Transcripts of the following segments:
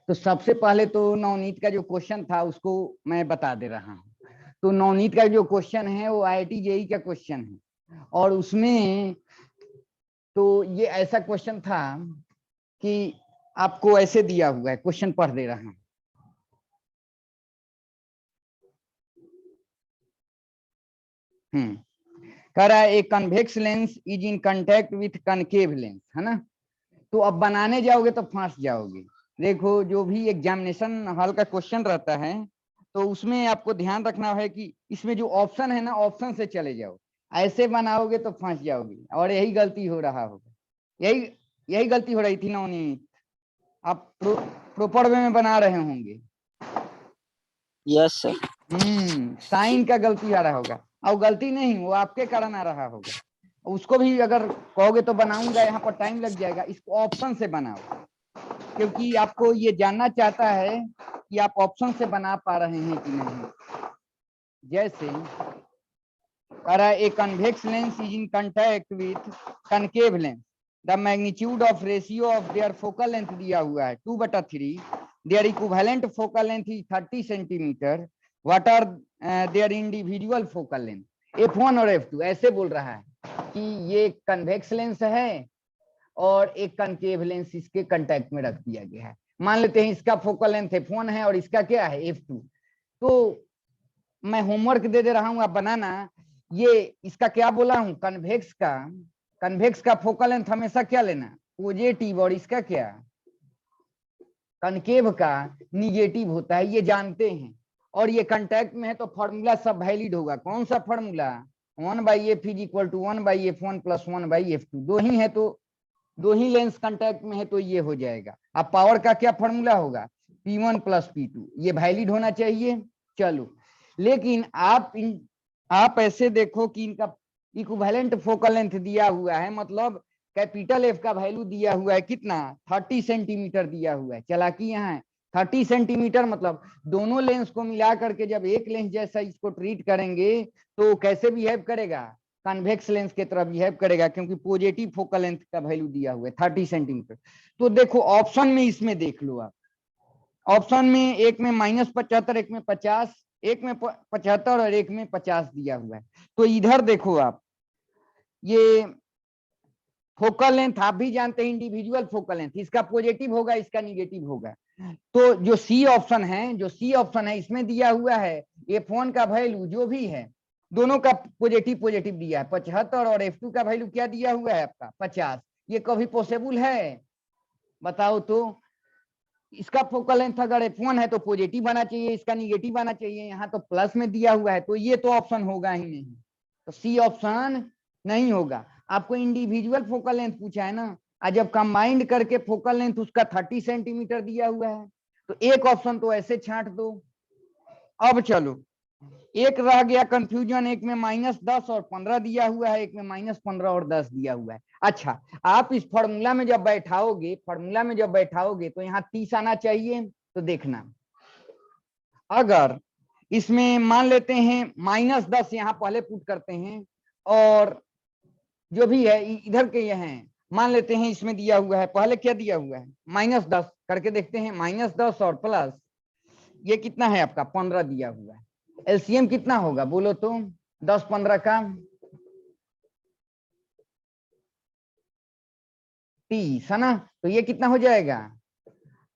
तो सबसे पहले तो नवनीत का जो क्वेश्चन था उसको मैं बता दे रहा हूँ। तो नवनीत का जो क्वेश्चन है वो IIT JEE का क्वेश्चन है, और उसमें तो ये ऐसा क्वेश्चन था कि आपको ऐसे दिया हुआ है, क्वेश्चन पढ़ दे रहा हूँ। कह रहा है ए convex lens is in contact with concave lens, है ना। तो अब बनाने जाओगे तो फंस जाओगे। देखो जो भी एग्जामिनेशन हॉल का क्वेश्चन रहता है तो उसमें आपको ध्यान रखना है कि इसमें जो ऑप्शन है ना, ऑप्शन से चले जाओ। ऐसे बनाओगे तो फंस जाओगे, और यही गलती हो रहा होगा। यही यही गलती हो रही थी नवनीत। आप प्रॉपर वे में बना रहे होंगे। Yes sir. साइन का गलती आ रहा होगा, और गलती नहीं, वो आपके कारण आ रहा होगा। उसको भी अगर कहोगे तो बनाऊंगा, यहाँ पर टाइम लग जाएगा। इसको ऑप्शन से बनाओ, क्योंकि आपको ये जानना चाहता है कि आप ऑप्शन से बना पा रहे हैं कि नहीं। जैसे a convex lens is in contact with concave lens, the magnitude of ratio of their focal length दिया हुआ है 2/3, their equivalent focal length is 30 centimetre, what are their individual focal length. F1 और F2 ऐसे बोल रहा है कि ये कन्वेक्स लेंस है और एक कनकेव लेंस इसके कांटेक्ट में रख दिया गया है। मान लेते हैं इसका फोकल लेंथ F1 है और इसका क्या है F2। तो मैं होमवर्क दे रहा हूं, आप बनाना। ये इसका क्या बोला हूं, कन्वेक्स का फोकल लेंथ हमेशा क्या लेना, पॉजिटिव, और इसका क्या, कनकेव का निगेटिव होता है, ये जानते हैं। और ये कांटेक्ट में है तो फॉर्मूला सब वैलिड होगा। कौन सा formula, 1/f is equal to 1/f1 plus 1/f2। दो ही है तो दो ही लेंस कांटेक्ट में है तो ये हो जाएगा। अब पावर का क्या फॉर्मूला होगा, P1 प्लस P2, ये वैलिड होना चाहिए। चलो, लेकिन आप ऐसे देखो कि इनका इक्विवेलेंट फोकल लेंथ दिया हुआ है, मतलब कैपिटल F का वैल्यू दिया हुआ है कितना, 30 सेंटीमीटर दिया हुआ है। चालाकी यहाँ है 30 सेंटीमीटर, मतलब दोनों लेंस को मिला करके जब एक लेंस जैसा इसको ट्रीट करेंगे तो कैसे बिहेव करेगा, कन्वेक्स लेंस की तरह बिहेव करेगा, क्योंकि पॉजिटिव फोकल लेंथ का वैल्यू दिया हुआ है 30 सेंटीमीटर। तो देखो ऑप्शन में, इसमें देख लो आप, ऑप्शन में एक में -75, एक में 50, एक में 75 और एक में 50 दिया हुआ है। तो इधर देखो आप, ये फोकल लेंथ आप भी जानते हैं, इंडिविजुअल फोकल लेंथ, इसका पॉजिटिव होगा, इसका निगेटिव होगा। तो जो सी ऑप्शन है इसमें दिया हुआ है F1 का वैल्यू जो भी है दोनों का पॉजिटिव दिया है 75, और F2 का वैल्यू क्या दिया हुआ है आपका 50। ये कभी पॉसिबल है, बताओ तो। इसका फोकल लेंथ अगर F1 है तो पॉजिटिव आना चाहिए, इसका निगेटिव आना चाहिए, यहाँ तो प्लस में दिया हुआ है, तो ये तो ऑप्शन होगा ही नहीं। तो सी ऑप्शन नहीं होगा। आपको इंडिविजुअल फोकल लेंथ पूछा है ना, और जब कंबाइंड करके फोकल लेंथ उसका 30 सेंटीमीटर दिया हुआ है तो एक ऑप्शन तो ऐसे छांट दो। अब चलो, एक रह गया कंफ्यूजन, एक में -10 और 15 दिया हुआ है, एक में -15 और 10 दिया हुआ है। अच्छा, आप इस फॉर्मूला में जब बैठाओगे तो यहाँ 30 आना चाहिए। तो देखना, अगर इसमें मान लेते हैं -10 यहाँ पहले पुट करते हैं, और जो भी है इधर के ये हैं, मान लेते हैं इसमें दिया हुआ है, पहले क्या दिया हुआ है -10 करके देखते हैं, -10 और प्लस ये कितना है आपका 15 दिया हुआ है। एलसीएम कितना होगा बोलो तो, 10-15 का 30 है ना, तो ये कितना हो जाएगा,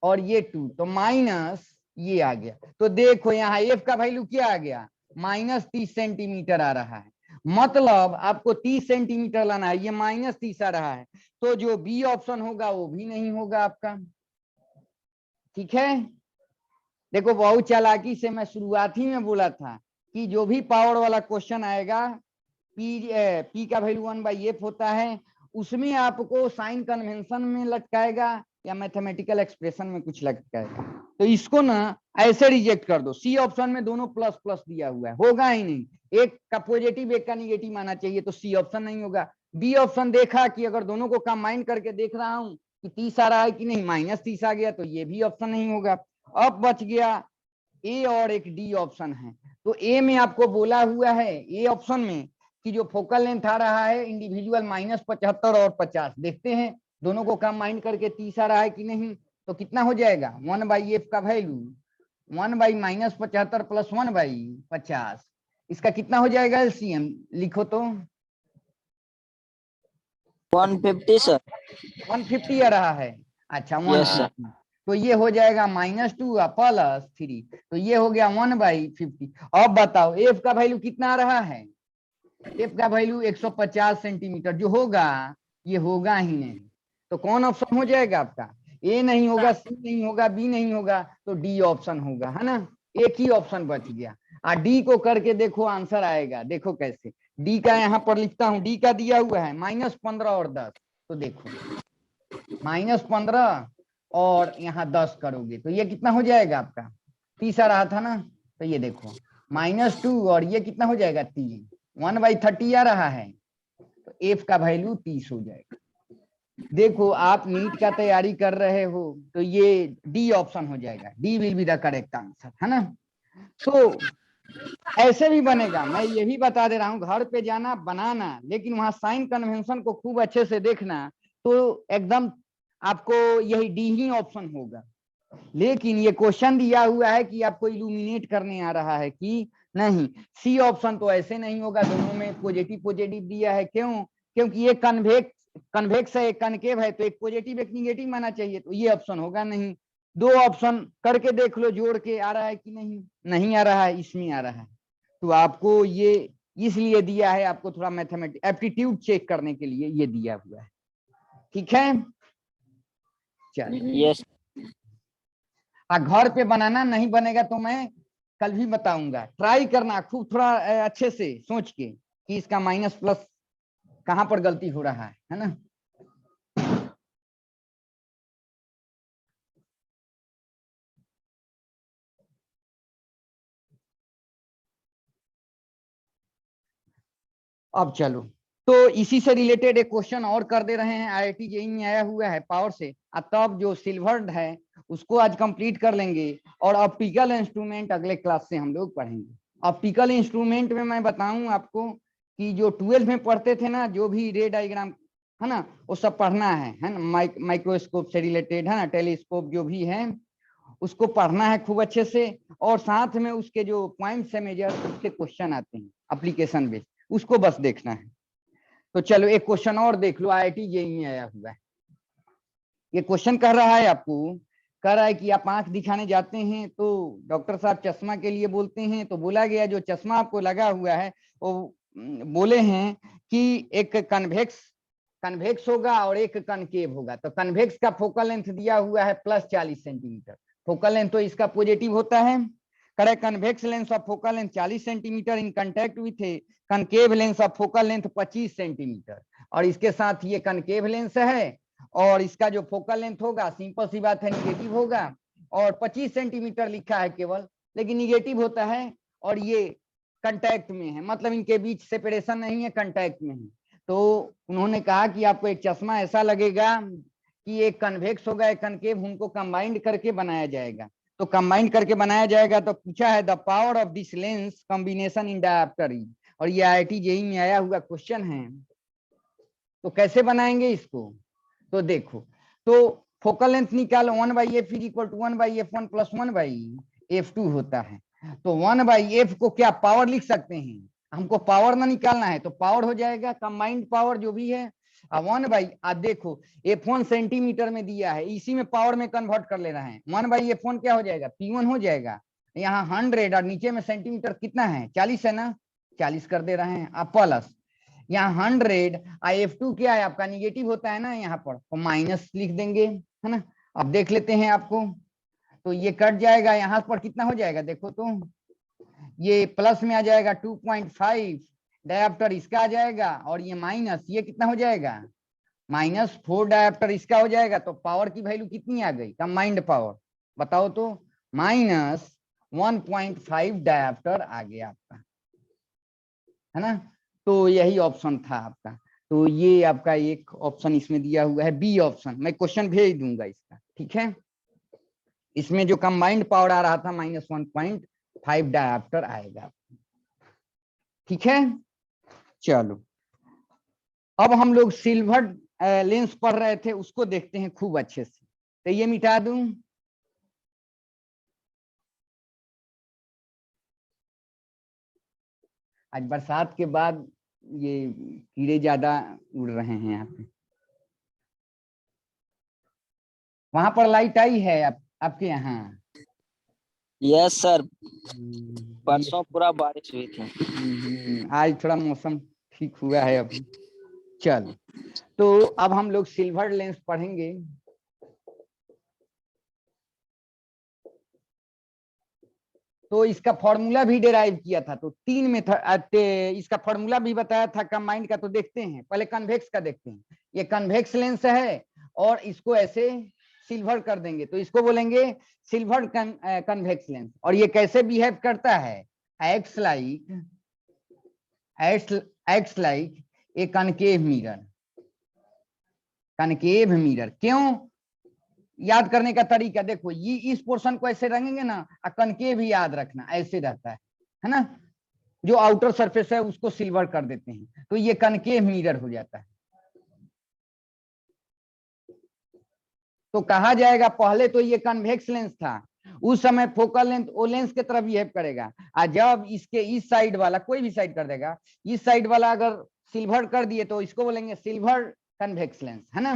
और ये 2 तो माइनस ये आ गया। तो देखो यहाँ एफ का वैल्यू क्या आ गया, -30 सेंटीमीटर आ रहा है। मतलब आपको 30 सेंटीमीटर लाना है, ये -30 आ रहा है, तो जो बी ऑप्शन होगा वो भी नहीं होगा आपका। ठीक है, देखो बहुत चालाकी से मैं शुरुआत ही में बोला था कि जो भी पावर वाला क्वेश्चन आएगा, पी का वैल्यू 1/f होता है, उसमें आपको साइन कन्वेंशन में लटकाएगा या मैथमेटिकल एक्सप्रेशन में कुछ लटकाएगा। तो इसको ना ऐसे रिजेक्ट कर दो। सी ऑप्शन में दोनों प्लस प्लस दिया हुआ है, होगा ही नहीं, एक का पॉजिटिव एक का निगेटिव आना चाहिए, तो सी ऑप्शन नहीं होगा। बी ऑप्शन देखा कि अगर दोनों को कंबाइन करके देख रहा हूं कि 30 आ रहा है कि नहीं, -30 आ गया, तो ये भी ऑप्शन नहीं होगा। अब बच गया ए और एक डी ऑप्शन है। तो ए में आपको बोला हुआ है, ए ऑप्शन में, कि जो फोकल लेंथ आ रहा है इंडिविजुअल -75 और 50, देखते हैं दोनों को कंबाइन करके 30 आ रहा है कि नहीं। तो कितना हो जाएगा 1/f का वैल्यू 1/-75 प्लस 1/50, इसका कितना हो जाएगा एलसीएम लिखो तो 150 सर। 150 आ रहा है। अच्छा यस सर। 150, तो ये हो जाएगा -2 प्लस 3, तो ये हो गया 1/50। अब बताओ एफ का वैल्यू कितना आ रहा है, एफ का वैल्यू 150 सेंटीमीटर जो होगा, ये होगा ही नहीं, तो कौन ऑप्शन हो जाएगा आपका, ए नहीं होगा, सी नहीं होगा, बी नहीं होगा, तो डी ऑप्शन होगा, है ना। एक ही ऑप्शन बच गया, और डी को करके देखो आंसर आएगा, देखो कैसे। डी का यहाँ पर लिखता हूं, डी का दिया हुआ है -15 और 10, तो देखो -15 और यहाँ 10 करोगे तो ये कितना हो जाएगा आपका 30 आ रहा था ना, तो ये देखो -2 और ये कितना हो जाएगा 3, 1/30 आ रहा है, तो एफ का वैल्यू 30 हो जाएगा। देखो आप नीट का तैयारी कर रहे हो तो ये डी ऑप्शन हो जाएगा, D will be the correct answer, है ना। तो ऐसे भी बनेगा, मैं यही बता दे रहा हूं, घर पे जाना बनाना, लेकिन वहां साइन कन्वेंशन को खूब अच्छे से देखना, तो एकदम आपको यही डी ही ऑप्शन होगा। लेकिन ये क्वेश्चन दिया हुआ है कि आपको इल्यूमिनेट करने आ रहा है कि नहीं, सी ऑप्शन तो ऐसे नहीं होगा, दोनों में पॉजिटिव पॉजिटिव दिया है, क्यों, क्योंकि ये कन्वेक्स है, एक कनकेव है, तो एक पॉजिटिव एक निगेटिव माना चाहिए, तो ये ऑप्शन होगा नहीं। दो ऑप्शन करके देख लो, जोड़ के आ रहा है कि नहीं, नहीं आ रहा है, इसमें आ रहा है, तो आपको ये इसलिए दिया है, आपको थोड़ा मैथमेटिक्स एप्टीट्यूड चेक करने के लिए ये दिया हुआ है, ठीक है। चलिए, यस। घर पे बनाना, नहीं बनेगा तो मैं कल भी बताऊंगा, ट्राई करना खूब थोड़ा अच्छे से सोच के कि इसका माइनस प्लस कहां पर गलती हो रहा है ना। अब चलो, तो इसी से रिलेटेड एक क्वेश्चन और कर दे रहे हैं, आईआईटी जेईई में आया हुआ है पावर से, तब जो सिल्वर्ड है उसको आज कंप्लीट कर लेंगे, और ऑप्टिकल इंस्ट्रूमेंट अगले क्लास से हम लोग पढ़ेंगे। ऑप्टिकल इंस्ट्रूमेंट में मैं बताऊं आपको कि जो 12 में पढ़ते थे ना, जो भी रे डायग्राम है ना, वो सब पढ़ना है ना, माइक्रोस्कोप से रिलेटेड, है ना, टेलीस्कोप जो भी है उसको पढ़ना है खूब अच्छे से, और साथ में उसके जो पॉइंट्स है मेजर, उसके क्वेश्चन आते हैं एप्लीकेशन बेस्ड, उसको बस देखना है। तो चलो एक क्वेश्चन और देख लो, आईआईटी जेईई में आया हुआ है। ये क्वेश्चन कह रहा है आपको, कह रहा है कि आप आंख दिखाने जाते हैं तो डॉक्टर साहब चश्मा के लिए बोलते हैं, तो बोला गया जो चश्मा आपको लगा हुआ है वो बोले हैं कि एक कन्वेक्स होगा और एक कनकेव होगा, तो कन्वेक्स का फोकल लेंथ दिया हुआ है +40 सेंटीमीटर, फोकल लेंथ तो इसका पॉजिटिव होता है, correct. Convex lens of focal length 40 centimetre in contact with concave lens of focal length 25 centimetre, और इसके साथ ये कनकेव लेंस है, और इसका जो फोकल लेंथ होगा सिंपल सी बात है निगेटिव होगा, और 25 सेंटीमीटर लिखा है केवल, लेकिन निगेटिव होता है, और ये कांटेक्ट में है, मतलब इनके बीच सेपरेशन नहीं है, कांटेक्ट में है। तो उन्होंने कहा कि आपको एक चश्मा ऐसा लगेगा कि एक कन्वेक्स होगा एक कनकेव, उनको कंबाइंड करके बनाया जाएगा, तो कंबाइन करके बनाया जाएगा, तो पूछा है the power of this lens combination in dioptre, और ये आईआईटी जेईई में आया हुआ क्वेश्चन है, तो कैसे बनाएंगे इसको, तो देखो, तो फोकल लेंथ निकालो 1/f = 1/f1 + 1/f2 होता है, तो 1/f को क्या पावर लिख सकते हैं, हमको पावर ना निकालना है, तो पावर हो जाएगा कंबाइंड पावर जो भी है 1/, देखो f1 सेंटीमीटर में दिया है, इसी में पावर में कन्वर्ट कर ले रहे हैं, 1/f1 क्या हो जाएगा P1 हो जाएगा, यहाँ 100 और नीचे में सेंटीमीटर कितना है 40 है ना, 40 कर दे रहे हैं, अब प्लस यहाँ 100, f2 क्या है आपका निगेटिव होता है ना, यहाँ पर तो माइनस लिख देंगे, है ना। अब देख लेते हैं आपको, तो ये कट जाएगा, यहाँ पर कितना हो जाएगा देखो, तो ये प्लस में आ जाएगा 2.5 डायप्टर इसका आ जाएगा, और ये माइनस ये कितना हो जाएगा -4 डायप्टर इसका हो जाएगा, तो पावर की वैल्यू कितनी आ गई कंबाइंड पावर, बताओ तो -1.5 डायप्टर आ गया आपका, है ना। तो यही ऑप्शन था आपका, तो ये आपका एक ऑप्शन इसमें दिया हुआ है बी ऑप्शन, मैं क्वेश्चन भेज दूंगा इसका, ठीक है। इसमें जो कंबाइंड पावर आ रहा था -1.5 डायप्टर आएगा, ठीक है। चलो, अब हम लोग सिल्वर लेंस पढ़ रहे थे, उसको देखते हैं खूब अच्छे से। तो ये मिटा दूं, आज बरसात के बाद ये कीड़े ज्यादा उड़ रहे हैं यहाँ पे। वहां पर लाइट आई है आपके यहाँ? यस सर, ये परसों पूरा बारिश हुई थी। आज थोड़ा मौसम ठीक हुआ है अभी। चलो, तो अब हम लोग सिल्वर लेंस पढ़ेंगे। तो इसका फॉर्मूला भी डिराइव किया था, तो 3 मेथड, इसका फॉर्मूला भी बताया था कंबाइंड का। तो देखते हैं, पहले कन्वेक्स का देखते हैं। ये कन्वेक्स लेंस है और इसको ऐसे सिल्वर कर देंगे तो इसको बोलेंगे सिल्वर कन्वेक्स लेंस। और ये कैसे बिहेव करता है? Act like a concave mirror. Concave mirror क्यों? याद करने का तरीका देखो, ये इस पोर्शन को ऐसे रंगेंगे ना, कनकेव भी याद रखना, ऐसे रहता है ना। जो आउटर सरफेस है उसको सिल्वर कर देते हैं तो ये कनकेव मिरर हो जाता है। तो कहा जाएगा पहले तो ये कन्वेक्स लेंस था, उस समय फोकल लेंथ ओ लेंस की तरह बिहेव करेगा। और जब इसके इस साइड वाला, कोई भी साइड कर देगा, इस साइड वाला अगर सिल्वर कर दिए तो इसको बोलेंगे सिल्वर कन्वेक्स लेंस, है ना।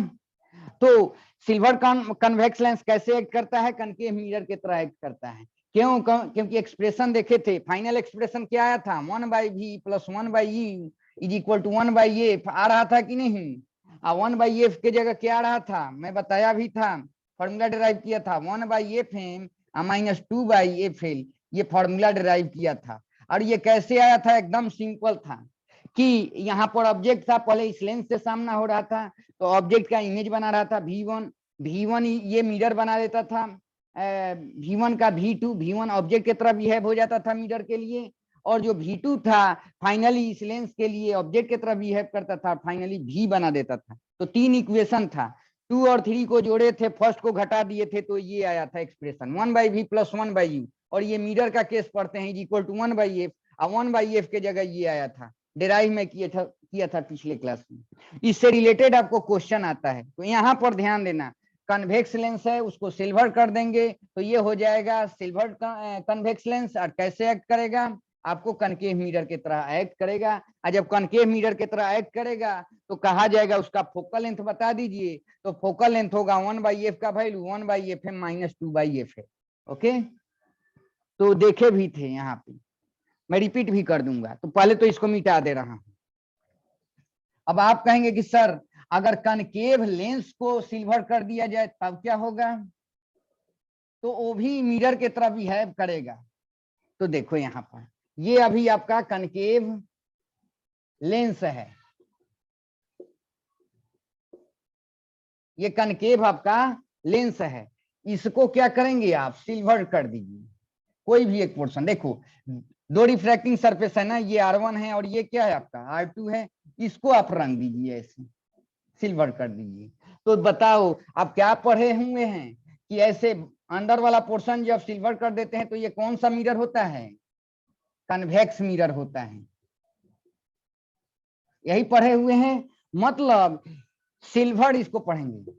तो सिल्वर कन्वेक्स लेंस कैसे एक्ट करता है? कनकेव मिरर की तरह एक्ट करता है। क्यों? क्योंकि एक्सप्रेशन देखे थे, फाइनल एक्सप्रेशन क्या आया था? 1/v + 1/e = 1/f आ रहा था कि नहीं? 1/f के जगह क्या आ रहा था? मैं बताया भी था, फॉर्मूला डिराइव किया था 1/fm - 2/fl। ये फॉर्मूला डिराइव किया था। और ये कैसे आया था? एकदम सिंपल था कि यहाँ पर ऑब्जेक्ट था, पहले इस लेंस से सामना हो रहा था तो ऑब्जेक्ट का इमेज बना रहा था v1 ये मिरर बना देता था, v1 का v1 ऑब्जेक्ट की तरह बिहेव हो जाता था मिरर के लिए, और जो v2 था फाइनली इस लेंस के लिए ऑब्जेक्ट की तरह बिहेव करता था, फाइनली v बना देता था। तो 3 इक्वेशन था, 2 और 3 को जोड़े थे, फर्स्ट को घटा दिए थे तो ये आया था एक्सप्रेशन 1/v + 1/u। और ये मिरर का केस पढ़ते हैं = 1/f, 1/f के जगह ये आया था, डिराइव में किया था पिछले क्लास में। इससे रिलेटेड आपको क्वेश्चन आता है तो यहाँ पर ध्यान देना। कन्वेक्स लेंस है उसको सिल्वर कर देंगे तो ये हो जाएगा सिल्वर कन्वेक्स लेंस। और कैसे एक्ट करेगा? आपको कनकेव मिरर की तरह एक्ट करेगा। और जब कनकेव मिरर की तरह एक्ट करेगा तो कहा जाएगा उसका फोकल लेंथ बता दीजिए। तो फोकल लेंथ होगा 1/f का वैल्यू 1/fm - 2/f है। ओके, तो देखे भी थे यहाँ पे, मैं रिपीट भी कर दूंगा। तो पहले तो इसको मिटा दे रहा हूं। अब आप कहेंगे कि सर अगर कनकेव लेंस को सिल्वर कर दिया जाए तब क्या होगा? तो वो भी मिरर की तरह बिहेव करेगा। तो देखो यहाँ पर ये अभी आपका कनकेव लेंस है, ये कनकेव आपका लेंस है। इसको क्या करेंगे आप? सिल्वर कर दीजिए कोई भी एक पोर्शन। देखो 2 रिफ्रैक्टिंग सरफेस है ना, ये R1 है और ये क्या है आपका R2 है, इसको आप रंग दीजिए ऐसे, सिल्वर कर दीजिए। तो बताओ आप क्या पढ़े हुए हैं कि ऐसे अंदर वाला पोर्शन जब सिल्वर कर देते हैं तो ये कौन सा मिरर होता है? कन्वेक्स मिरर होता है। यही पढ़े हुए हैं, मतलब सिल्वर इसको पढ़ेंगे,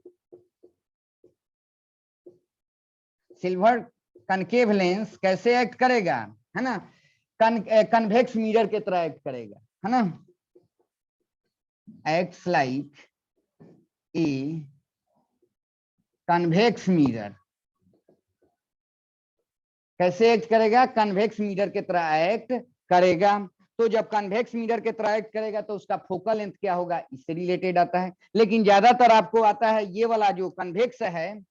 सिल्वर कनकेव लेंस कैसे एक्ट करेगा, है ना, कन्वेक्स मिरर की तरह एक्ट करेगा, है ना। Acts like a convex mirror. कैसे एक्ट करेगा? कन्वेक्स मिरर की तरह एक्ट करेगा। तो जब कन्वेक्स मिरर की तरह एक्ट करेगा तो उसका फोकल लेंथ क्या होगा? इससे रिलेटेड आता है, लेकिन ज्यादातर आपको आता है ये वाला जो कन्वेक्स है,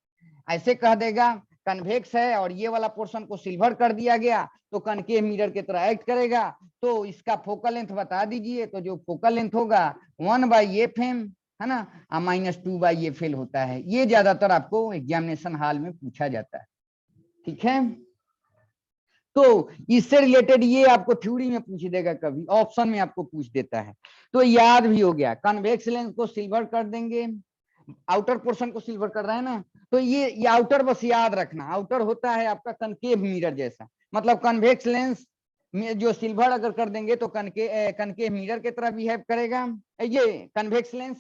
ऐसे कह देगा कन्वेक्स है और ये वाला पोर्शन को सिल्वर कर दिया गया तो कनकेव मिरर की तरह एक्ट करेगा। तो इसका फोकल लेंथ बता दीजिए। तो जो फोकल लेंथ होगा 1/fm, है ना, -2/fl होता है। ये ज्यादातर आपको एग्जामिनेशन हॉल में पूछा जाता है, ठीक है। तो इससे रिलेटेड ये आपको थ्योरी में पूछ देगा, कभी ऑप्शन में आपको पूछ देता है। तो याद भी हो गया, कन्वेक्स लेंस को सिल्वर कर देंगे, आउटर पोर्शन को सिल्वर कर रहा है ना, तो ये आउटर बस याद रखना, आउटर होता है आपका कनकेव मिरर जैसा। मतलब कन्वेक्स लेंस में जो सिल्वर अगर कर देंगे तो कनकेव मिरर की तरह बिहेव करेगा। ये कन्वेक्स लेंस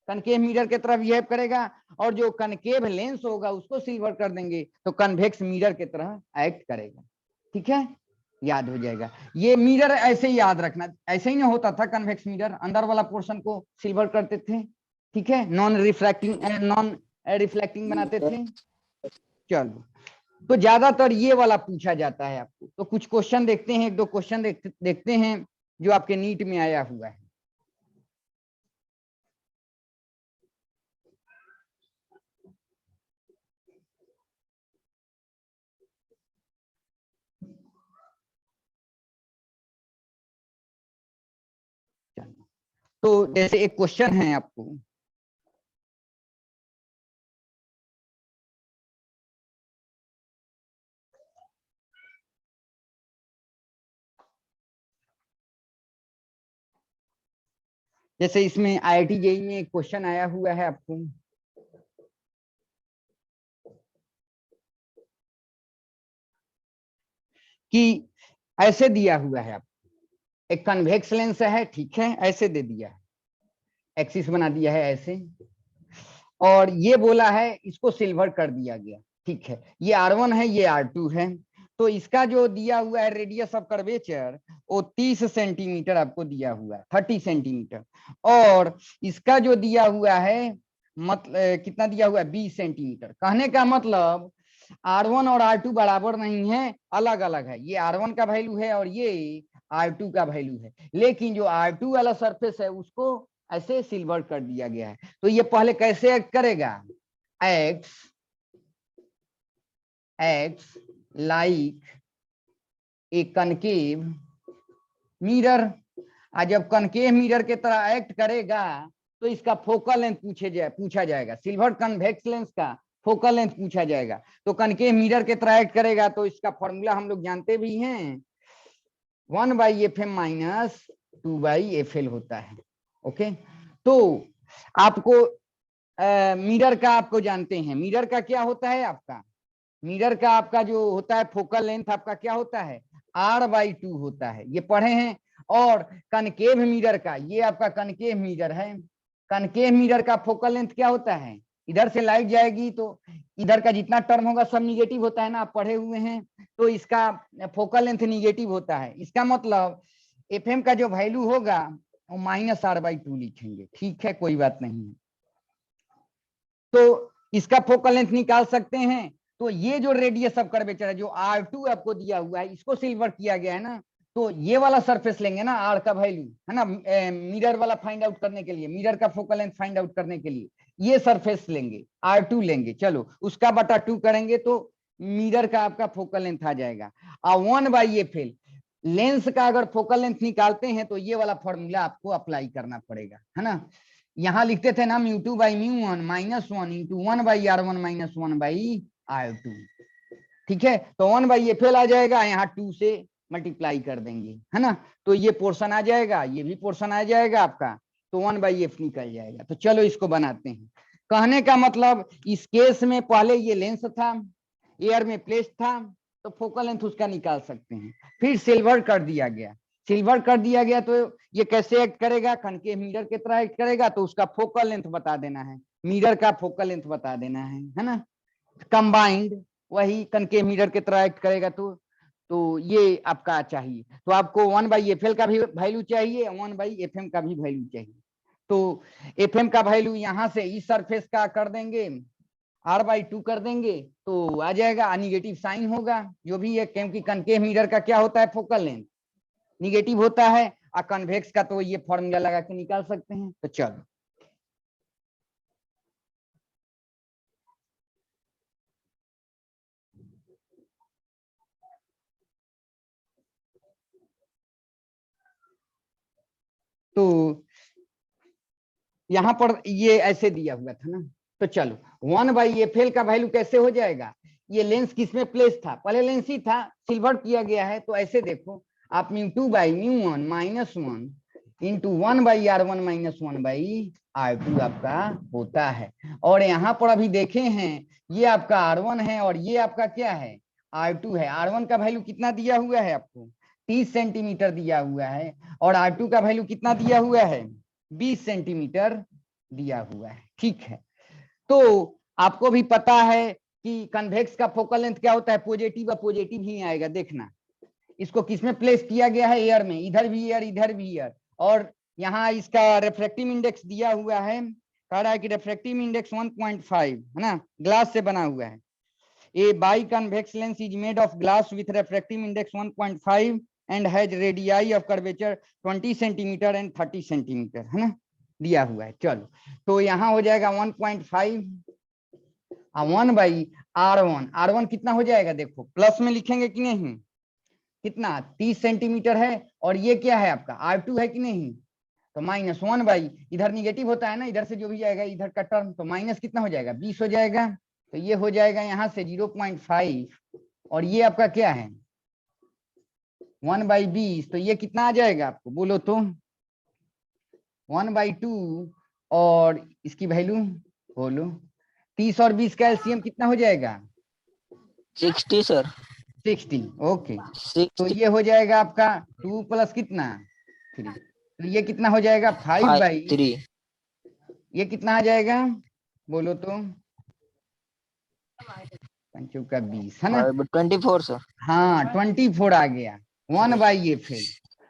कनकेव मिरर की तरह बिहेव करेगा, और जो कनकेव लेंस होगा उसको सिल्वर कर देंगे तो कन्वेक्स मिरर की तरह एक्ट करेगा। ठीक है, याद हो जाएगा। ये मिरर ऐसे ही याद रखना, ऐसे ही नहीं होता था कन्वेक्स मिरर, अंदर वाला पोर्शन को सिल्वर करते थे। ठीक है, नॉन रिफ्लेक्टिंग बनाते थे। चलो, तो ज्यादातर ये वाला पूछा जाता है आपको। तो कुछ क्वेश्चन देखते हैं, एक दो क्वेश्चन देखते हैं जो आपके नीट में आया हुआ है। तो जैसे एक क्वेश्चन है आपको, जैसे इसमें IIT जेईई में एक क्वेश्चन आया हुआ है आपको कि ऐसे दिया हुआ है, आपको एक कन्वेक्स लेंस है, ठीक है, ऐसे दे दिया है, एक्सिस बना दिया है ऐसे, और ये बोला है इसको सिल्वर कर दिया गया। ठीक है, ये R1 है, ये R2 है। तो इसका जो दिया हुआ है रेडियस ऑफ कर्वेचर वो 30 सेंटीमीटर आपको दिया हुआ है, 30 सेंटीमीटर, और इसका जो दिया हुआ है मतलब कितना दिया हुआ है, 20 सेंटीमीटर। कहने का मतलब R1 और R2 बराबर नहीं है, अलग अलग है। ये R1 का वैल्यू है और ये R2 का वैल्यू है, लेकिन जो R2 वाला सरफेस है उसको ऐसे सिल्वर कर दिया गया है। तो ये पहले कैसे एक्ट करेगा, act like a concave mirror. जब कनकेव मिरर के तरह एक्ट करेगा तो इसका फोकल लेंथ पूछा जाएगा, सिल्वर कन्वेक्स लेंस का फोकल लेंथ पूछा जाएगा। तो कनकेव मिरर के तरह एक्ट करेगा तो इसका फॉर्मूला हम लोग जानते भी हैं, 1/FM माइनस 2/FL होता है। ओके, तो आपको मिरर का आपको जानते हैं, मिरर का क्या होता है आपका, मिरर का आपका जो होता है फोकल लेंथ आपका क्या होता है, R/2 होता है, ये पढ़े हैं। और कनकेव मिरर का, ये आपका कनकेव मिरर है, कनकेव मिरर का फोकल लेंथ क्या होता है, इधर से लाइट जाएगी तो इधर का जितना टर्म होगा सब निगेटिव होता है ना, आप पढ़े हुए हैं। तो इसका फोकल लेंथ निगेटिव होता है, इसका मतलब FM का जो वैल्यू होगा वो -R/2 लिखेंगे। ठीक है, कोई बात नहीं है। तो इसका फोकल लेंथ निकाल सकते हैं। तो ये जो रेडियस ऑफ कर्वेचर है जो R2 आपको दिया हुआ है, इसको सिल्वर किया गया है ना, तो ये वाला सरफेस लेंगे ना, R का वैल्यू है ना, मिरर वाला फाइंड आउट करने के लिए, मिरर का फोकल लेंथ फाइंड आउट करने के लिए ये सरफेस लेंगे, R2 लेंगे। चलो, उसका बटा 2 करेंगे तो मिरर का आपका फोकल लेंथ आ जाएगा। और 1/FL लेंस का अगर फोकल लेंथ निकालते हैं तो ये वाला फॉर्मूला आपको अप्लाई करना पड़ेगा, है ना। यहाँ लिखते थे ना μ2/μ1 -1 इंटू 1/R1 माइनस 1/R2। ठीक है, तो 1/FL आ जाएगा, यहाँ 2 से मल्टीप्लाई कर देंगे, है ना। तो ये पोर्शन आ जाएगा, ये भी पोर्शन आ जाएगा आपका, तो 1/F निकल जाएगा। तो चलो इसको बनाते हैं। कहने का मतलब इस केस में पहले ये लेंस था, एयर में प्लेस था, तो फोकल लेंथ उसका निकाल सकते हैं। फिर सिल्वर कर दिया गया, सिल्वर कर दिया गया तो ये कैसे एक्ट करेगा, कनकेव मिरर की तरह एक्ट करेगा, तो उसका फोकल लेंथ बता देना है, मिरर का फोकल लेंथ बता देना है ना। कंबाइंड वही कनकेव मिरर की तरह एक्ट करेगा तो ये आपका चाहिए। तो आपको 1/FL का भी वैल्यू चाहिए, 1/FM का भी वैल्यू चाहिए। तो FM का वैल्यू यहाँ से इस सरफेस का कर देंगे, R/2 कर देंगे तो आ जाएगा, निगेटिव साइन होगा जो भी है, क्योंकि कनकेव मिरर का क्या होता है, फोकल लेंथ निगेटिव होता है, और कन्वेक्स का तो ये फॉर्मूला लगा के निकाल सकते हैं। तो चलो, तो यहां पर ये ऐसे दिया हुआ था ना, तो चलो 1/FL का वैल्यू कैसे हो जाएगा, ये लेंस किसमें प्लेस था, पहले लेंस ही था, सिल्वर किया गया है, तो ऐसे देखो आप μ2/μ1 -1 इंटू 1/R1 माइनस 1/R2 आपका होता है। और यहाँ पर अभी देखे हैं ये आपका R1 है और ये आपका क्या है, R2 है। R1 का वैल्यू कितना दिया हुआ है आपको, 30 सेंटीमीटर दिया हुआ है, और R2 का वैल्यू कितना दिया हुआ है, 20 सेंटीमीटर दिया हुआ है। ठीक है, तो आपको भी पता है कि कन्वेक्स का फोकल लेंथ क्या होता है, पॉजिटिव, पॉजिटिव ही आएगा। देखना इसको किसमें प्लेस किया गया है, एयर में, इधर भी एयर इधर भी एयर, और यहाँ इसका रिफ्रैक्टिव इंडेक्स दिया हुआ है, कह रहा है कि रिफ्रैक्टिव इंडेक्स 1.5 है ना, ग्लास से बना हुआ है। A biconvex lens is made of glass with refractive index 1.5 and has radii of curvature 20 centimetre and 30 centimetre, है ना, दिया हुआ है। चलो, तो यहाँ हो जाएगा 1.5 1 बाई R1 कितना हो जाएगा, देखो प्लस में लिखेंगे कि नहीं, कितना 30 सेंटीमीटर है, और ये क्या है आपका R2 है कि नहीं, तो -1 बाई, इधर निगेटिव होता है ना, इधर से जो भी जाएगा इधर का टर्म, तो माइनस कितना हो जाएगा 20 हो जाएगा, तो ये हो जाएगा यहाँ से 0.5, और ये आपका क्या है 1/20, तो ये कितना आ जाएगा आपको बोलो तो 1/2, और इसकी वैल्यू बोलो, 30 और 20 का एलसीएम कितना हो जाएगा 60 सर, 60। ओके, तो 60 ये हो जाएगा आपका 2 प्लस कितना 3, तो ये कितना हो जाएगा 5 बाई, 3 ये कितना आ जाएगा बोलो तो 5 का 20 है ना, 24 सर। हाँ 24 आ गया 1/FL।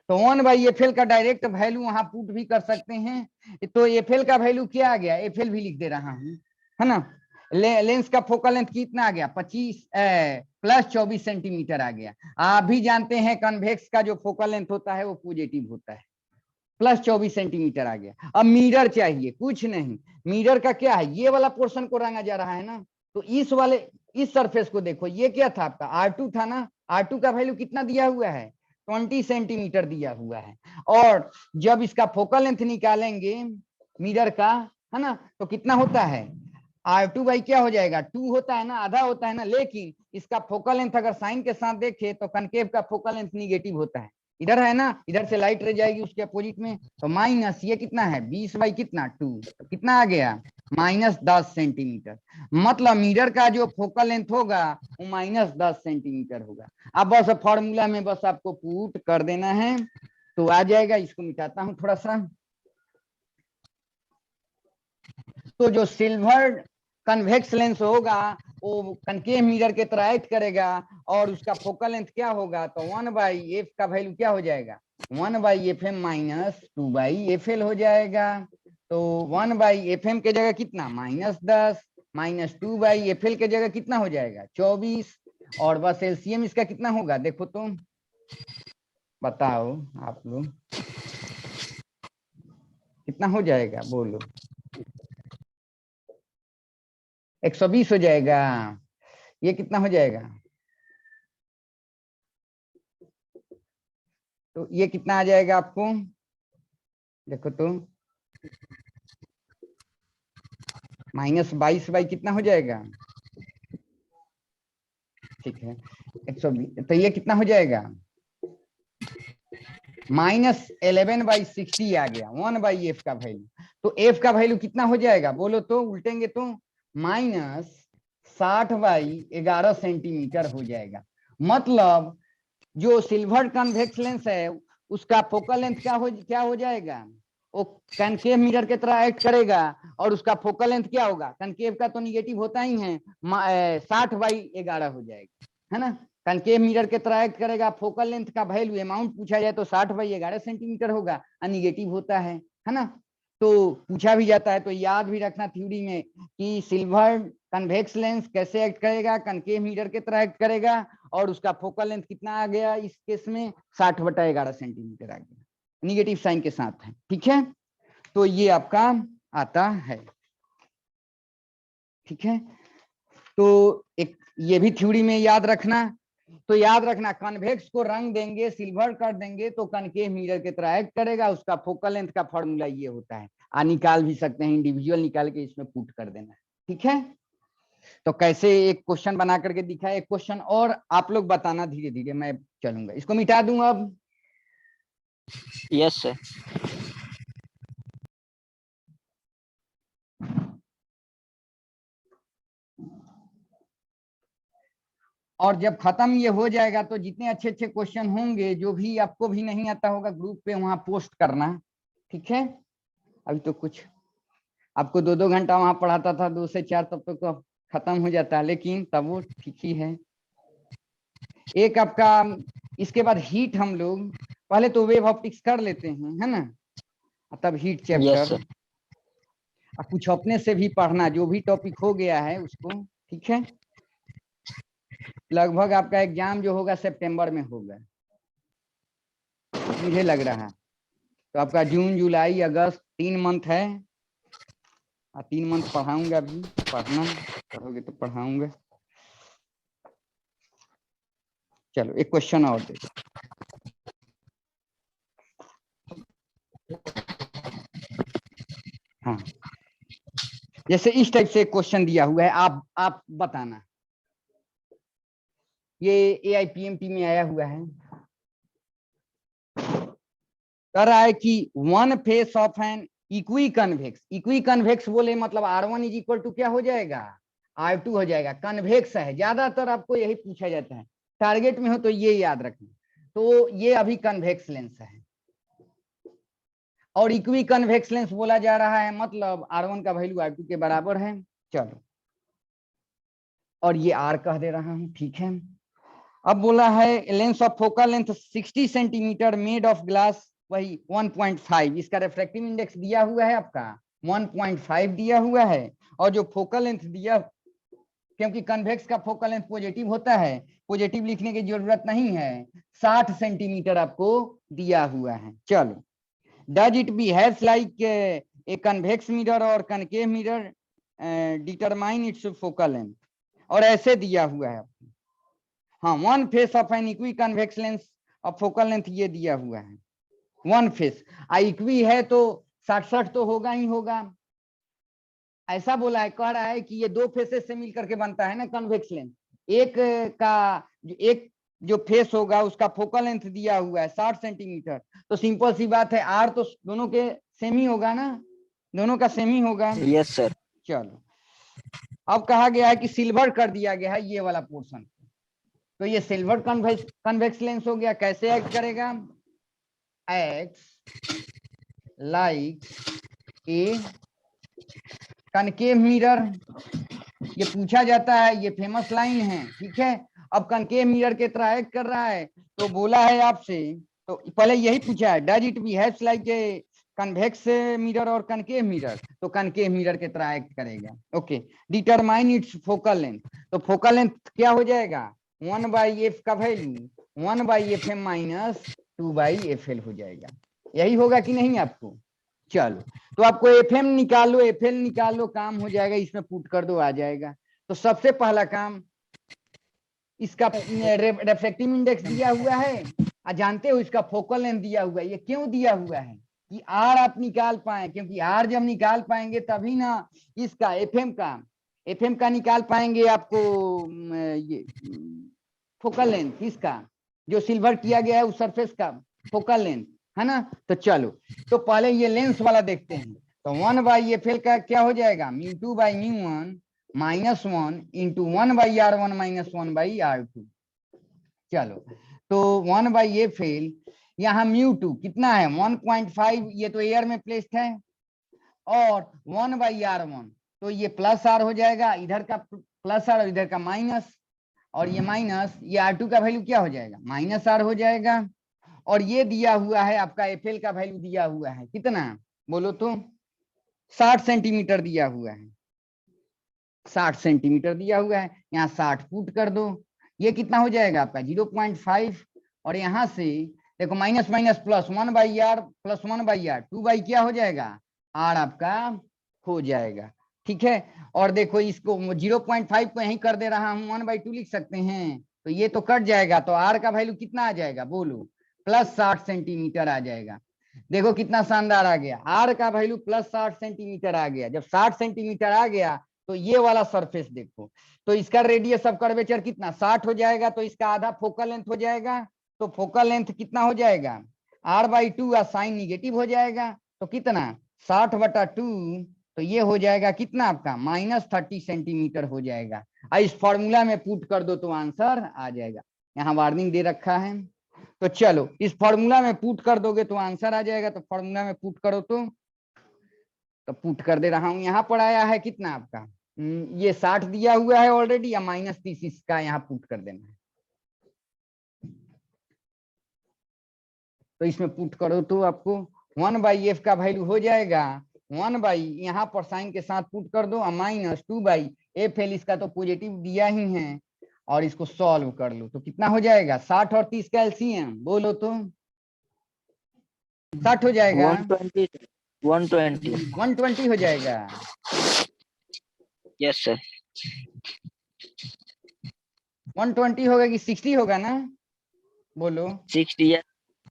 तो 1/FL का डायरेक्ट वैल्यू वहां पुट भी कर सकते हैं, तो एफएल का वैल्यू क्या आ गया, एफएल भी लिख दे रहा हूँ, है ना। लेंस का फोकल लेंथ कितना आ गया 25 प्लस 24 सेंटीमीटर आ गया। आप भी जानते हैं कन्वेक्स का जो फोकल लेंथ होता है वो पॉजिटिव होता है, प्लस 24 सेंटीमीटर आ गया। अब मिरर चाहिए, कुछ नहीं, मिरर का क्या है, ये वाला पोर्शन को रंगा जा रहा है ना, तो इस सरफेस को देखो, ये क्या था आपका R2 था ना, R2 का वैल्यू कितना दिया हुआ है 20 सेंटीमीटर दिया हुआ है, और जब इसका फोकल लेंथ निकालेंगे मिरर का, है ना, तो कितना होता है R2 बाई क्या हो जाएगा 2 होता है ना, आधा होता है ना, लेकिन इसका फोकल लेंथ अगर साइन के साथ देखे तो कनकेव का फोकल लेंथ निगेटिव होता है, इधर है ना, इधर से लाइट रह जाएगी उसके अपोजिट में, तो माइनस ये कितना है 20 बाई कितना 2, तो कितना आ गया -10 सेंटीमीटर। मतलब मिरर का जो फोकल लेंथ होगा वो -10 सेंटीमीटर होगा। अब बस फॉर्मूला में बस आपको पुट कर देना है तो आ जाएगा। इसको मिटाता हूं थोड़ा सा। तो जो सिल्वर कन्वेक्स लेंस होगा वो कनकेव मिरर के तरह एक्ट करेगा, और उसका फोकल लेंथ क्या होगा, तो 1/f का वैल्यू क्या हो जाएगा 1/fm माइनस 2/fl हो जाएगा। तो 1/fm के जगह कितना -10 माइनस 2/fl के जगह कितना हो जाएगा 24, और बस एलसीएम इसका कितना होगा देखो तो बताओ आप लोग कितना हो जाएगा बोलो, 120 हो जाएगा। ये कितना हो जाएगा, तो ये कितना आ जाएगा आपको देखो तो -22 बाई कितना हो जाएगा, ठीक है 120, तो ये कितना हो जाएगा -11/60 आ गया 1/f का वैल्यू। तो f का वैल्यू कितना हो जाएगा बोलो तो, उल्टेंगे तो -60/11 सेंटीमीटर हो जाएगा। मतलब जो सिल्वर कन्वेक्स लेंस है उसका फोकल लेंथ क्या हो जाएगा, वो कनकेव मिरर के तरह एक्ट करेगा, और उसका फोकल लेंथ क्या होगा, कनकेव का तो निगेटिव होता ही है, 60/11 हो जाएगा, है ना। कनकेव मिरर के तरह एक्ट करेगा, फोकल लेंथ का वैल्यू अमाउंट पूछा जाए तो 60/11 सेंटीमीटर होगा, निगेटिव होता है ना। तो पूछा भी जाता है तो याद भी रखना थ्योरी में कि सिल्वर कन्वेक्स लेंस कैसे एक्ट करेगा, कनकेव मिरर के तरह एक्ट करेगा, और उसका फोकल लेंथ कितना आ गया इस केस में 60/11 सेंटीमीटर आ गया, निगेटिव साइन के साथ है, ठीक है। तो ये आपका आता है, ठीक है। तो एक ये भी थ्योरी में याद रखना। तो याद रखना कन्वेक्स को रंग देंगे, सिल्वर कर देंगे तो कनकेव मिरर के तरह एक्ट करेगा, उसका फोकल लेंथ का फॉर्मूला ये होता है। निकाल भी सकते हैं, इंडिविजुअल निकाल के इसमें पुट कर देना, ठीक है। तो कैसे एक क्वेश्चन बना करके दिखाए, एक क्वेश्चन और आप लोग बताना धीरे धीरे, मैं चलूंगा, इसको मिटा दूं अब। Yes sir. और जब खत्म ये हो जाएगा तो जितने अच्छे अच्छे क्वेश्चन होंगे, जो भी आपको भी नहीं आता होगा ग्रुप पे वहां पोस्ट करना, ठीक है। अभी तो कुछ आपको 2-2 घंटा वहां पढ़ाता था, 2 से 4 तब तक तो खत्म हो जाता है, लेकिन तब वो ठीक ही है। एक आपका इसके बाद हीट, हम लोग पहले तो वेव ऑप्टिक्स कर लेते हैं, है ना, तब हीट यस चैप्टर। सर। कुछ अपने से भी पढ़ना, जो भी टॉपिक हो गया है उसको, ठीक है। लगभग आपका एग्जाम जो होगा सितंबर में होगा, मुझे लग रहा है। तो आपका जून जुलाई अगस्त 3 मंथ है, और 3 मंथ पढ़ाऊंगा भी, पढ़ना पढ़ोगे तो पढ़ाऊंगा। चलो एक क्वेश्चन और दे। हाँ, जैसे इस टाइप से क्वेश्चन दिया हुआ है, आप बताना। ये AIPMT में आया हुआ है, कह रहा है कि one face of an equiconvex, equiconvex बोले मतलब R1 इज इक्वल टू क्या हो जाएगा, R2 हो जाएगा। कन्वेक्स है, ज्यादातर आपको यही पूछा जाता है, टारगेट में हो तो ये याद रखना। तो ये अभी कन्वेक्स लेंस है, और इक्वी कन्वेक्स लेंस बोला जा रहा है, मतलब R1 का वैल्यू R2 के बराबर है। चलो, और ये R कह दे रहा हूं, ठीक है। अब बोला है lens of focal length 60 centimetre made of glass, वही 1.5, इसका रिफ्रैक्टिव इंडेक्स दिया हुआ है आपका 1.5 दिया हुआ है, और जो फोकल लेंथ दिया, क्योंकि कन्वेक्स का फोकल लेंथ पॉजिटिव होता है, पॉजिटिव लिखने की जरूरत नहीं है, 60 सेंटीमीटर आपको दिया हुआ है। चलो, does it behaves like a convex mirror और concave mirror, determine its focal length, और ऐसे दिया हुआ है। हाँ, one face of an equiconvex lens और फोकल लेंथ ये दिया हुआ है, वन फेस। इक्वी है तो 60 तो होगा ही होगा, ऐसा बोला है, कह रहा है कि ये 2 फेसेस से मिलकर के बनता है ना कन्वेक्स लेंस। एक का एक जो फेस होगा उसका फोकल लेंथ दिया हुआ है 60 सेंटीमीटर, तो सिंपल सी बात है, आर तो दोनों के सेम ही होगा ना, दोनों का सेम ही होगा। Yes sir. चलो, अब कहा गया है कि सिल्वर कर दिया गया है ये वाला पोर्शन, तो ये सिल्वर कन्वेक्स लेंस हो गया। कैसे एक्ट करेगा, act like a concave mirror, ये पूछा जाता है, ये फेमस लाइन है, ठीक है। अब कनकेव मिरर के तरह एक्ट कर रहा है, तो बोला है आपसे, तो पहले यही पूछा है, does it behaves like a convex mirror और कनकेव मिरर, तो कनकेव मिरर के तरह एक्ट करेगा। Okay, determine its focal length, तो फोकल लेंथ क्या हो जाएगा, 1/f का वैल्यू 1/fm माइनस 2/fl हो जाएगा। यही होगा कि नहीं आपको। चलो, तो आपको FM निकालो, FL निकालो, काम हो जाएगा, इसमें पुट कर दो, आ जाएगा। तो सबसे पहला काम, इसका रिफ्रैक्टिव इंडेक्स दिया हुआ है, जानते हो इसका फोकल लेंथ दिया हुआ है। ये क्यों दिया हुआ है कि R आप निकाल पाए, क्योंकि R जब निकाल पाएंगे तभी ना इसका FM का निकाल पाएंगे आपको, ये फोकल लेंथ इसका जो सिल्वर किया गया है उस सरफेस का फोकल लेंथ, है ना। तो चलो, तो पहले ये लेंस वाला देखते हैं। तो 1/fl का क्या हो जाएगा, μ2/μ1 -1 इंटू 1/r1 माइनस 1/r2। चलो, तो 1/fl, यहाँ μ2 कितना है 1.5, ये तो एयर में प्लेस्ड है, और 1/r1 तो ये प्लस आर हो जाएगा, इधर का प्लस आर और इधर का माइनस, और ये माइनस, ये R2 का वैल्यू क्या हो जाएगा, -r हो जाएगा। और ये दिया हुआ है आपका FL का वैल्यू दिया हुआ है कितना, बोलो तो 60 सेंटीमीटर दिया हुआ है, 60 सेंटीमीटर दिया हुआ है, यहाँ 60 पुट कर दो, ये कितना हो जाएगा आपका 0.5, और यहाँ से देखो minus minus plus 1/r plus 1/r 2 क्या हो जाएगा, R आपका हो जाएगा, ठीक है। और देखो इसको 0.5 को यहीं कर दे रहा हूँ, 1/2 लिख सकते हैं, तो ये तो कट जाएगा, तो R का वैल्यू कितना आ जाएगा, बोलो प्लस 60 सेंटीमीटर आ जाएगा। देखो कितना शानदार आ गया, R का वैल्यू प्लस 60 सेंटीमीटर आ गया। जब 60 सेंटीमीटर आ गया तो ये वाला सरफेस देखो, तो इसका रेडियस ऑफ कर्वेचर कितना 60 हो जाएगा, तो इसका आधा फोकल लेंथ हो जाएगा, तो फोकल लेंथ कितना हो जाएगा R/2, साइन निगेटिव हो जाएगा, तो कितना 60/2, तो ये हो जाएगा कितना आपका -30 सेंटीमीटर हो जाएगा। इस फॉर्मूला में पुट कर दो तो आंसर आ जाएगा, यहाँ वार्निंग दे रखा है। तो चलो, इस फॉर्मूला में पुट कर दोगे तो आंसर आ जाएगा, तो फॉर्मूला में पुट करो तो तो पुट कर दे रहा हूं। यहाँ पर आया है कितना आपका, ये 60 दिया हुआ है ऑलरेडी, या -30 इसका यहाँ पुट कर देना है। तो इसमें पुट करो तो आपको 1/f का वैल्यू हो जाएगा 1 यहाँ पर साइन के साथ पुट कर दो, -2/f इसका तो पॉजिटिव दिया ही है, और इसको सॉल्व कर लो तो कितना हो जाएगा, 60 और 30 का एलसीएम बोलो तो 60 हो जाएगा, 120 हो जाएगा। Yes sir. 120 होगा कि 60 होगा ना, बोलो 60 या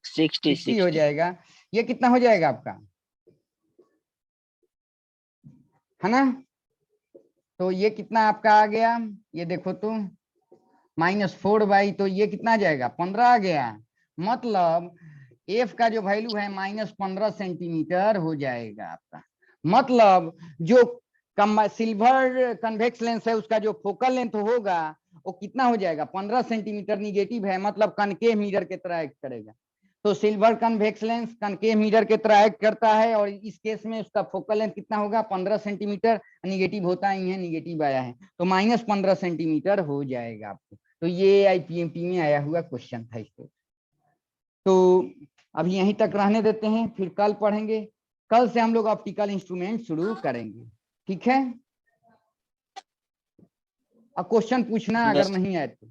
60 60 हो जाएगा। ये कितना हो जाएगा आपका, है ना। तो ये कितना आपका आ गया, ये देखो तो -4 तो ये कितना आ जाएगा, 15 आ गया। मतलब एफ का जो वैल्यू है -15 सेंटीमीटर हो जाएगा आपका। मतलब जो सिल्वर कन्वेक्स लेंस है उसका जो फोकल लेंथ होगा वो कितना हो जाएगा, 15 सेंटीमीटर निगेटिव है, मतलब कनकेव मिरर की तरह एक्ट करेगा। तो silver convex lens concave mirror की तरह एक्ट करता है, और इस केस में उसका फोकल लेंथ कितना होगा, 15 सेंटीमीटर। निगेटिव होता ही है, निगेटिव आया है तो -15 सेंटीमीटर हो जाएगा आपको। तो ये आईपीएमटी में आया हुआ क्वेश्चन था इसको। तो अभी यहीं तक रहने देते हैं, फिर कल पढ़ेंगे। कल से हम लोग ऑप्टिकल इंस्ट्रूमेंट शुरू करेंगे, ठीक है। अब क्वेश्चन पूछना अगर नहीं आए तो।